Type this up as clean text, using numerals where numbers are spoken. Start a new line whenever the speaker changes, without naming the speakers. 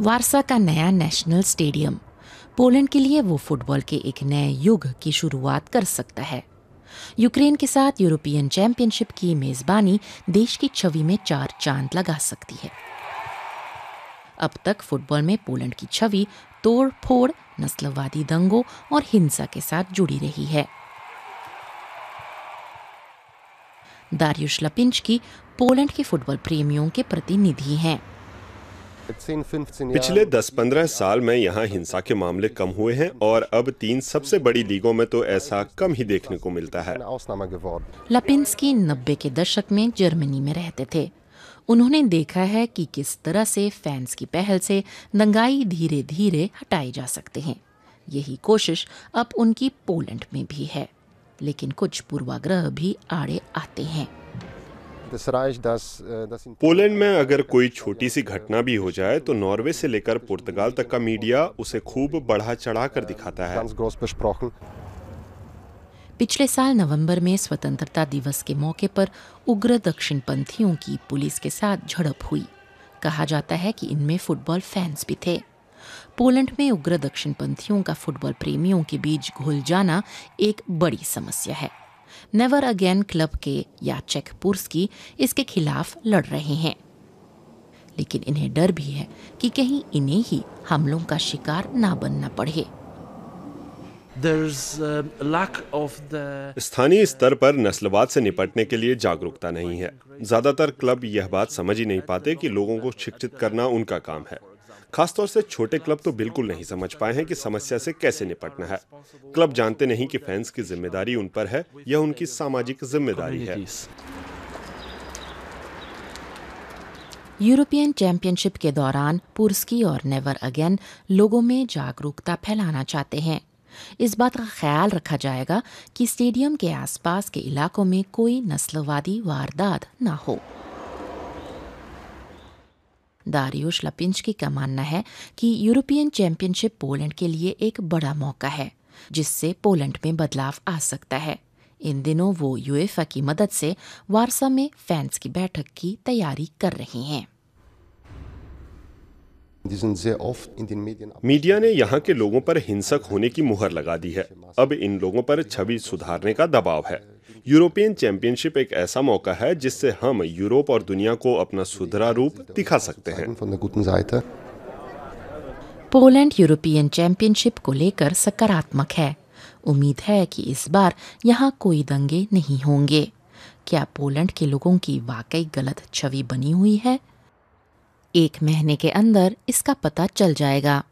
वारसा का नया national stadium Poland के लिए वो फुटबॉल के एक नए युग की शुरुआत कर सकता है। यूक्रेन के साथ यूरोपियन चैंपियनशिप की मेजबानी देश की छवि में 4 चांद लगा सकती है। अब तक फुटबॉल में पोलैंड की छवि तोड़ फोड़, नस्लवादी दंगों और हिंसा के साथ जुड़ी रही है। दारियुश लापिंस्की पोलैंड के फुटबॉल प्रेमियों के प्रतिनिधि हैं।
पिछले 10-15 साल में यहाँ हिंसा के मामले कम हुए हैं और अब 3 सबसे बड़ी लीगों में तो ऐसा कम ही देखने को मिलता है।
लापिंस्की 90 के दशक में जर्मनी में रहते थे। उन्होंने देखा है कि किस तरह से फैंस की पहल से दंगाई धीरे धीरे हटाए जा सकते हैं। यही कोशिश अब उनकी पोलैंड में भी है, लेकिन कुछ पूर्वाग्रह भी आड़े आते हैं।
पोलैंड में अगर कोई छोटी सी घटना भी हो जाए तो नॉर्वे से लेकर पुर्तगाल तक का मीडिया उसे खूब बढ़ा चढ़ा कर दिखाता है।
पिछले साल नवंबर में स्वतंत्रता दिवस के मौके पर उग्र दक्षिणपंथियों की पुलिस के साथ झड़प हुई। कहा जाता है कि इनमें फुटबॉल फैंस भी थे। पोलैंड में उग्र दक्षिणपंथियों का फुटबॉल प्रेमियों के बीच घुल जाना एक बड़ी समस्या है। नेवर अगेन क्लब के याचेक पुर्स्की इसके खिलाफ लड़ रहे हैं, लेकिन इन्हें डर भी है कि कहीं इन्हें ही हमलों का शिकार ना बनना पड़े।
स्थानीय स्तर पर नस्लवाद से निपटने के लिए जागरूकता नहीं है। ज्यादातर क्लब यह बात समझ ही नहीं पाते कि लोगों को शिक्षित करना उनका काम है। खासतौर से छोटे क्लब तो बिल्कुल नहीं समझ पाए हैं कि समस्या से कैसे निपटना है। क्लब जानते नहीं कि फैंस की जिम्मेदारी उन पर है, यह उनकी सामाजिक जिम्मेदारी है।
यूरोपियन चैंपियनशिप के दौरान पुर्स्की और नेवर अगेन लोगों में जागरूकता फैलाना चाहते हैं। इस बात का ख्याल रखा जाएगा कि स्टेडियम के आसपास के इलाकों में कोई नस्लवादी वारदात ना हो। दारियुश लापिंस्की का मानना है कि यूरोपियन चैंपियनशिप पोलैंड के लिए एक बड़ा मौका है, जिससे पोलैंड में बदलाव आ सकता है। इन दिनों वो यूएफए की मदद से वारसा में फैंस की बैठक की तैयारी कर रहे हैं।
मीडिया ने यहाँ के लोगों पर हिंसक होने की मुहर लगा दी है। अब इन लोगों पर छवि सुधारने का दबाव है। यूरोपियन चैंपियनशिप एक ऐसा मौका है जिससे हम यूरोप और दुनिया को अपना सुधरा रूप दिखा सकते हैं।
पोलैंड यूरोपियन चैंपियनशिप को लेकर सकारात्मक है। उम्मीद है कि इस बार यहाँ कोई दंगे नहीं होंगे। क्या पोलैंड के लोगों की वाकई गलत छवि बनी हुई है? 1 महीने के अंदर इसका पता चल जाएगा।